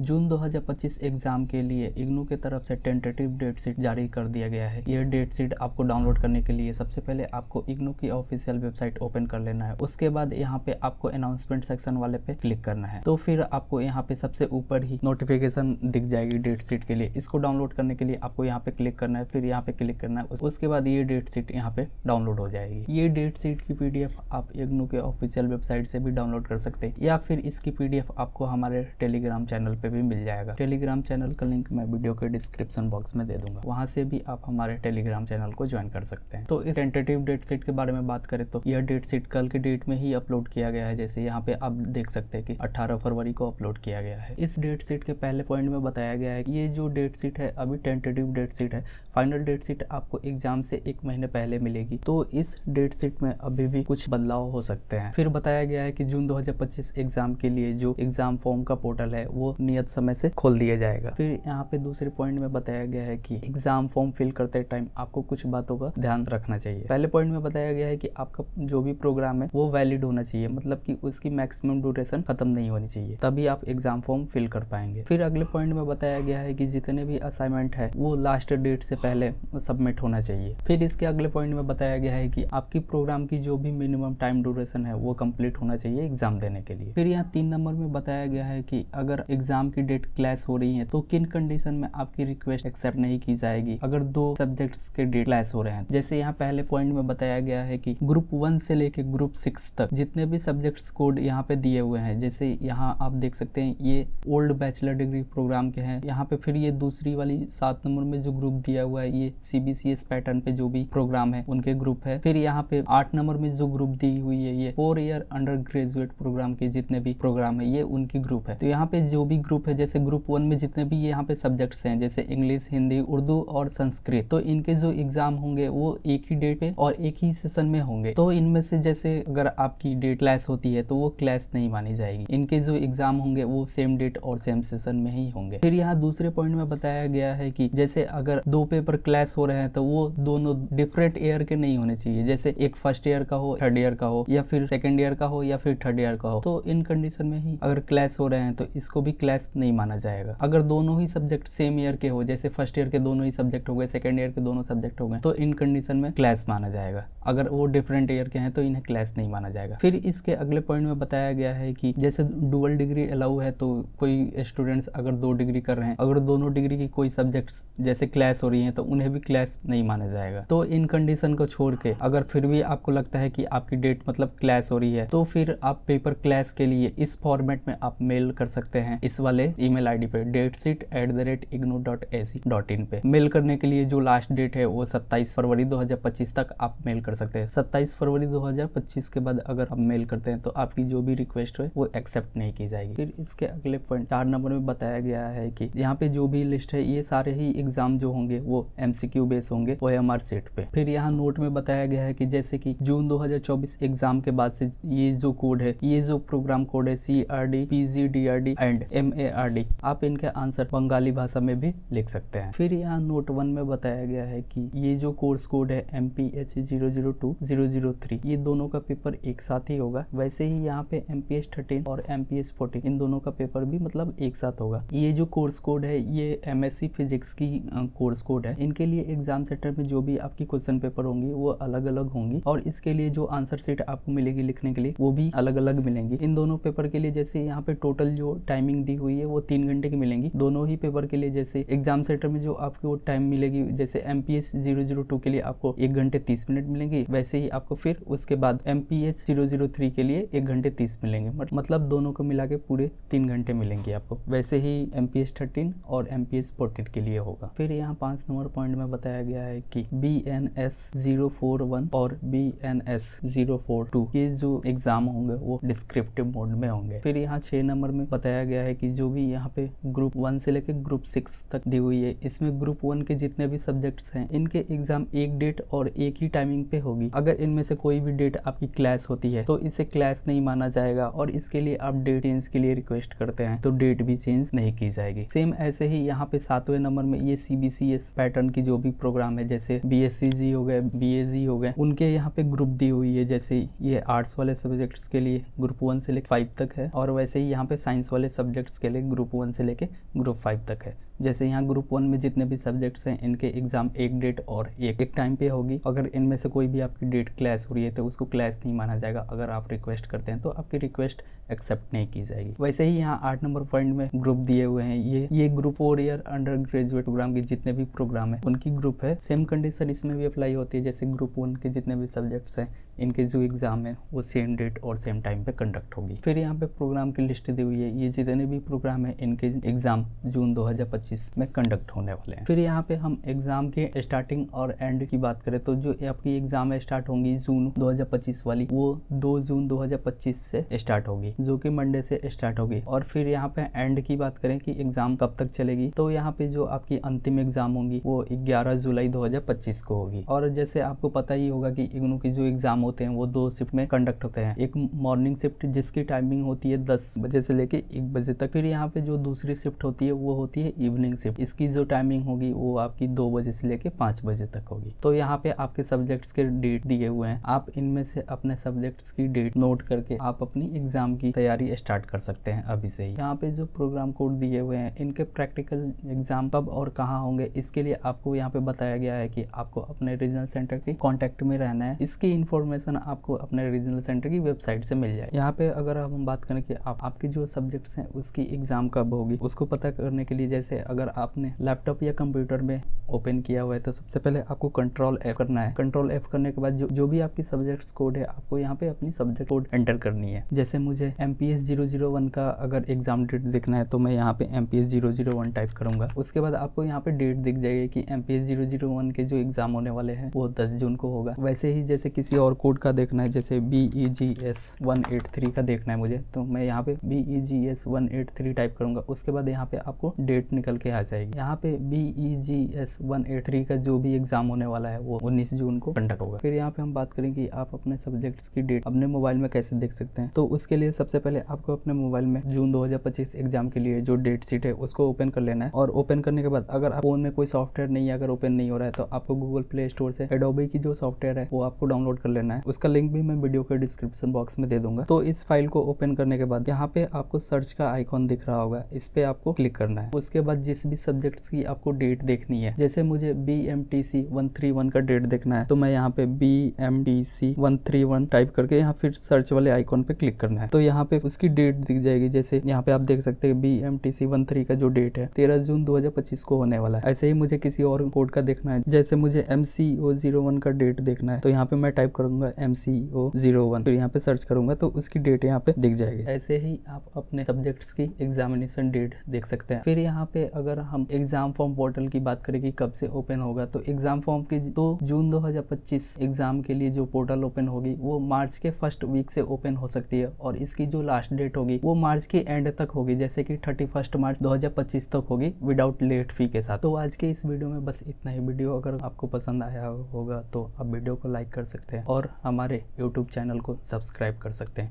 जून 2025 exam के लिए इग्नू की तरफ से टेंटेटिव डेट शीट जारी कर दिया गया है। यह डेट शीट आपको डाउनलोड करने के लिए सबसे पहले आपको इग्नू की ऑफिशियल वेबसाइट ओपन कर लेना है। उसके बाद यहाँ पे आपको अनाउंसमेंट सेक्शन वाले पे क्लिक करना है। तो फिर आपको यहाँ पे सबसे ऊपर ही नोटिफिकेशन दिख जाएगी डेट शीट के लिए। इसको डाउनलोड करने के लिए आपको यहाँ पे क्लिक करना है, फिर यहाँ पे क्लिक करना है। उसके बाद ये डेट शीट यहाँ पे डाउनलोड हो जाएगी। ये डेट शीट की PDF आप इग्नू के ऑफिशियल वेबसाइट से भी डाउनलोड कर सकते हैं, या फिर इसकी PDF आपको हमारे टेलीग्राम चैनल पे भी मिल जाएगा। टेलीग्राम चैनल का लिंक मैं वीडियो के डिस्क्रिप्शन बॉक्स में दे दूंगा, वहां से भी आप हमारे टेलीग्राम चैनल को ज्वाइन कर सकते हैं। तो इस टेंटेटिव डेट शीट के बारे में बात करें तो यह डेट शीट कल के डेट में ही अपलोड किया गया है। जैसे यहाँ पे आप देख सकते हैं कि 18 फरवरी को अपलोड किया गया है। इस डेट शीट के पहले पॉइंट में बताया गया है कि ये जो डेट शीट है अभी टेंटेटिव डेट शीट है। फाइनल डेट शीट आपको एग्जाम से 1 महीने पहले मिलेगी। तो इस डेट शीट में अभी भी कुछ बदलाव हो सकते हैं। फिर बताया गया है कि जून 2025 एग्जाम के लिए जो एग्जाम फॉर्म का पोर्टल है वो नियत समय से खोल दिया जाएगा। फिर यहाँ पे दूसरे पॉइंट में बताया गया है कि एग्जाम फॉर्म फिल करते टाइम आपको कुछ बातों का ध्यान रखना चाहिए। पहले पॉइंट में बताया गया है कि आपका जो भी प्रोग्राम है वो वैलिड होना चाहिए, मतलब कि उसकी मैक्सिमम ड्यूरेशन खत्म नहीं होनी चाहिए, तभी आप एग्जाम फॉर्म फिल कर पाएंगे। फिर अगले पॉइंट में बताया गया है कि जितने भी असाइनमेंट है वो लास्ट डेट से पहले सबमिट होना चाहिए। फिर इसके अगले पॉइंट में बताया गया है कि आपकी प्रोग्राम की जो भी मिनिमम टाइम ड्यूरेशन है वो कंप्लीट होना चाहिए एग्जाम देने के लिए। फिर यहाँ 3 नंबर में बताया गया है कि अगर एग्जाम की डेट क्लैश हो रही है तो किन कंडीशन में आपकी रिक्वेस्ट एक्सेप्ट नहीं की जाएगी अगर 2 सब्जेक्ट्स के डेट क्लैश हो रहे हैं। जैसे यहाँ पहले पॉइंट में बताया गया है कि ग्रुप 1 से लेके ग्रुप 6 तक जितने भी सब्जेक्ट्स कोड यहाँ पे दिए हुए हैं, जैसे यहाँ आप देख सकते हैं ये ओल्ड बैचलर डिग्री प्रोग्राम के हैं यहाँ पे। फिर ये दूसरी वाली 7 नंबर में जो ग्रुप दिया हुआ है ये CBCS पैटर्न पे जो भी प्रोग्राम है उनके ग्रुप है। फिर यहाँ पे 8 नंबर में जो ग्रुप दी हुई है ये 4 ईयर अंडर ग्रेजुएट प्रोग्राम के जितने भी प्रोग्राम है ये उनकी ग्रुप है। तो यहाँ पे जो भी ग्रुप है, जैसे ग्रुप 1 में जितने भी यहाँ पे सब्जेक्ट्स हैं जैसे इंग्लिश, हिंदी, उर्दू और संस्कृत, तो इनके जो एग्जाम होंगे वो एक ही डेट पे और एक ही सेशन में होंगे। तो इनमें से जैसे अगर आपकी डेट क्लैश होती है तो वो क्लैश नहीं मानी जाएगी। इनके जो एग्जाम होंगे वो सेम डेट और सेम सेशन में ही होंगे। फिर यहाँ दूसरे पॉइंट में बताया गया है कि जैसे अगर 2 पेपर क्लैश हो रहे हैं तो वो दोनों डिफरेंट ईयर के नहीं होने चाहिए। जैसे एक फर्स्ट ईयर का हो, थर्ड ईयर का हो, या फिर सेकेंड ईयर का हो, या फिर थर्ड ईयर का हो। तो इन कंडीशन में ही अगर क्लैश हो रहे हैं तो इसको भी क्लैश नहीं माना जाएगा। अगर दोनों ही सब्जेक्ट सेम ईयर के हो, जैसे फर्स्ट ईयर के दोनों ही सब्जेक्ट हो गए, सेकेंड ईयर के दोनों सब्जेक्ट हो गए, तो इन कंडीशन में क्लैश माना जाएगा। अगर वो डिफरेंट ईयर के हैं तो इन्हें क्लैश नहीं माना जाएगा। फिर इसके अगले पॉइंट में बताया गया है कि जैसे डुअल डिग्री अलाउ है, तो कोई स्टूडेंट्स अगर 2 डिग्री कर रहे हैं, अगर दोनों डिग्री की कोई सब्जेक्ट्स जैसे क्लैश हो रही हैं तो उन्हें भी क्लैश नहीं माना जाएगा। तो इन कंडीशन को छोड़ के अगर फिर भी आपको लगता है कि आपकी डेट मतलब क्लैश हो रही है तो फिर आप पेपर क्लैश के लिए इस फॉर्मेट में आप मेल कर सकते हैं इस वाले ईमेल आईडी पे datesheet@ignou.ac.in पे। मेल करने के लिए जो लास्ट डेट है वो 27 फरवरी 2025 तक आप मेल कर सकते हैं। 27 फरवरी 2025 के बाद अगर आप मेल करते हैं तो आपकी जो भी रिक्वेस्ट है वो एक्सेप्ट नहीं की जाएगी। फिर इसके अगले पॉइंट 4 नंबर में बताया गया है कि यहाँ पे जो भी लिस्ट है ये सारे ही एग्जाम जो होंगे वो MCQ बेस होंगे OMR सीट पे। फिर यहाँ नोट में बताया गया है कि जैसे कि जून 2024 एग्जाम के बाद से ये जो कोड है, ये जो प्रोग्राम कोड है CRD, PG, DRD and MARD, आप इनके आंसर बंगाली भाषा में भी लिख सकते हैं। फिर यहाँ नोट 1 में बताया गया है कि ये जो कोर्स कोड है MPH 002-003 ये दोनों का पेपर एक साथ ही होगा। वैसे ही यहाँ पे MPH 13 और MPH 14 इन दोनों का पेपर भी मतलब एक साथ होगा। ये जो कोर्स कोड है ये MSc फिजिक्स की कोर्स कोड है। इनके लिए एग्जाम सेंटर में जो भी आपकी क्वेश्चन पेपर होंगी वो अलग अलग होंगी और इसके लिए जो आंसर शीट आपको मिलेगी लिखने के लिए वो भी अलग अलग मिलेंगी। इन दोनों पेपर के लिए जैसे यहाँ पे टोटल जो टाइमिंग दी हुई है वो 3 घंटे की मिलेंगी दोनों ही पेपर के लिए। जैसे एग्जाम सेंटर में जो आपको टाइम मिलेगी, जैसे MPH 002 के लिए आपको 1 घंटे 30 मिनट मिलेंगी, वैसे ही आपको फिर उसके बाद MPH 003 के लिए 1 घंटे 30 मिलेंगे। मतलब दोनों को मिला के पूरे 3 घंटे मिलेंगे आपको। वैसे ही MPH 13 और MPH 14 के लिए होगा। फिर यहाँ 5 नंबर पॉइंट में बताया गया है कि BNS 041 और BNS 042 ये जो एग्जाम होंगे वो डिस्क्रिप्टिव मोड में होंगे। फिर यहाँ 6 नंबर में बताया गया है कि जो भी यहाँ पे ग्रुप 1 से लेकर ग्रुप 6 तक दी हुई है, इसमें ग्रुप 1 के जितने भी सब्जेक्ट्स हैं इनके एग्जाम एक डेट और एक ही टाइमिंग पे होगी। अगर इनमें से कोई भी डेट आपकी क्लैश होती है तो इसे क्लैश नहीं माना जाएगा और इसके लिए आप डेट चेंज के लिए रिक्वेस्ट करते हैं तो डेट भी चेंज नहीं की जाएगी। सेम ऐसे ही यहाँ पे 7वें नंबर में ये CBCS पैटर्न की जो भी प्रोग्राम है, जैसे BSCG हो गए, BAG हो गए, उनके यहाँ पे ग्रुप दी हुई है। जैसे ये आर्ट्स वाले सब्जेक्ट्स के लिए ग्रुप 1 से लेकर 5 तक है और वैसे ही यहाँ पे साइंस वाले सब्जेक्ट्स के पहले ग्रुप 1 से लेके ग्रुप 5 तक है। जैसे यहाँ ग्रुप 1 में जितने भी सब्जेक्ट्स हैं इनके एग्जाम एक डेट और एक टाइम पे होगी। अगर इनमें से कोई भी आपकी डेट क्लैश हो रही है तो उसको क्लैश नहीं माना जाएगा। अगर आप रिक्वेस्ट करते हैं तो आपकी रिक्वेस्ट एक्सेप्ट नहीं की जाएगी। वैसे ही यहाँ 8 नंबर पॉइंट में ग्रुप दिए हुए हैं। ये group 4 year undergraduate program के जितने भी प्रोग्राम है उनकी ग्रुप है। सेम कंडीशन इसमें भी अप्लाई होती है। जैसे ग्रुप 1 के जितने भी सब्जेक्ट्स हैं इनके जो एग्जाम है वो सेम डेट और सेम टाइम पे कंडक्ट होगी। फिर यहाँ पे प्रोग्राम की लिस्ट दी हुई है। ये जितने भी प्रोग्राम है इनके एग्जाम जून 2025 में कंडक्ट होने वाले हैं। फिर यहाँ पे हम एग्जाम के स्टार्टिंग और एंड की बात करें तो जो आपकी एग्जाम है स्टार्ट होंगी जून 2025 वाली, वो 2 जून 2025 से स्टार्ट होगी, जो कि मंडे से स्टार्ट होगी। और फिर यहाँ पे एंड की बात करें कि एग्जाम कब तक चलेगी, तो यहाँ पे जो आपकी अंतिम एग्जाम होंगी वो 11 जुलाई 2025 को होगी। और जैसे आपको पता ही होगा कि इग्नू की जो एग्जाम होते हैं वो 2 शिफ्ट में कंडक्ट होते हैं। एक मॉर्निंग शिफ्ट जिसकी टाइमिंग होती है 10 बजे से लेके 1 बजे तक। फिर यहाँ पे जो दूसरी शिफ्ट होती है वो होती है इवनिंग शिफ्ट। इसकी जो टाइमिंग होगी वो आपकी 2 बजे से लेके 5 बजे तक होगी। तो यहाँ पे आपके सब्जेक्ट्स के डेट दिए हुए हैं। आप इनमें से अपने सब्जेक्ट्स की डेट नोट करके आप अपनी एग्जाम की तैयारी स्टार्ट कर सकते हैं अभी से ही। यहाँ पे जो प्रोग्राम कोड दिए हुए हैं इनके प्रैक्टिकल एग्जाम कब और कहाँ होंगे इसके लिए आपको यहाँ पे बताया गया है कि आपको अपने रीजनल सेंटर के कॉन्टेक्ट में रहना है। इसकी इन्फॉर्मेशन आपको अपने रीजनल सेंटर की वेबसाइट से मिल जाए। यहाँ पे अगर हम बात करें कि आपकी जो सब्जेक्ट्स हैं उसकी एग्जाम कब होगी उसको पता करने के लिए, जैसे अगर आपने लैपटॉप या कंप्यूटर में ओपन किया हुआ है तो सबसे पहले आपको कंट्रोल F करना है। कंट्रोल F करने के बाद जो भी आपकी सब्जेक्ट्स कोड है आपको यहाँ पे अपनी सब्जेक्ट कोड एंटर करनी है। जैसे मुझे MPS 001 का अगर एग्जाम डेट देखना है तो मैं यहाँ पे MPS 001 टाइप करूंगा। उसके बाद आपको यहाँ पे डेट दिख जाएगी कि MPS 001 के जो एग्जाम होने वाले हैं वो 10 जून को होगा। वैसे ही जैसे किसी और कोड का देखना है, जैसे BEGS 183 का देखना है मुझे, तो मैं यहाँ पे BEGS 183 टाइप करूंगा। उसके बाद यहाँ पे आपको डेट निकल के आ जाएगी। यहाँ पे BEGS 183 का जो भी एग्जाम होने वाला है वो 19 जून को कंडक्ट होगा। फिर यहाँ पे हम बात करें कि आप अपने सब्जेक्ट्स की डेट अपने मोबाइल में कैसे देख सकते हैं। तो उसके लिए सबसे पहले आपको अपने मोबाइल में जून 2025 एग्जाम के लिए जो डेट शीट है उसको ओपन कर लेना है। और ओपन करने के बाद अगर आप फोन में कोई सॉफ्टवेयर नहीं है, अगर ओपन नहीं हो रहा है, तो आपको गूगल प्ले स्टोर से एडोबी की जो सॉफ्टवेयर है वो आपको डाउनलोड कर लेना है। उसका लिंक भी मैं वीडियो के डिस्क्रिप्शन बॉक्स में दे दूंगा। तो इस फाइल को ओपन करने के बाद यहाँ पे आपको सर्च का आइकॉन दिख रहा होगा, इस पे आपको क्लिक करना है। उसके बाद जिस भी सब्जेक्ट्स की आपको डेट देखनी है, जैसे मुझे BMTC 131 का डेट देखना है तो मैं यहाँ पे BMTC 131 टाइप करके यहाँ फिर सर्च वाले आइकॉन पे क्लिक करना है। तो यहाँ पे उसकी डेट दिख जाएगी। जैसे यहाँ पे आप देख सकते हैं BMTC 13 का जो डेट है 13 जून 2025 को होने वाला है। ऐसे ही मुझे किसी और कोड का देखना है, जैसे मुझे MCO 01 का डेट देखना है तो यहाँ पे मैं टाइप करूंगा MCO 01, फिर यहाँ पे सर्च करूंगा तो उसकी डेट यहाँ पे दिख जाएगी। ऐसे ही आप अपने सब्जेक्ट्स की एग्जामिनेशन डेट देख सकते हैं। फिर यहाँ पे अगर हम एग्जाम फॉर्म पोर्टल की बात करें कि कब से ओपन होगा, तो एग्जाम फॉर्म की तो जून 2025 एग्जाम के लिए जो पोर्टल ओपन होगी वो मार्च के फर्स्ट वीक से ओपन हो सकती है और इसकी जो लास्ट डेट होगी वो मार्च के एंड तक होगी, जैसे कि 31 मार्च 2025 तक होगी विदाउट लेट फी के साथ। तो आज के इस वीडियो में बस इतना ही। वीडियो अगर आपको पसंद आया होगा तो आप वीडियो को लाइक कर सकते हैं और हमारे YouTube चैनल को सब्सक्राइब कर सकते हैं।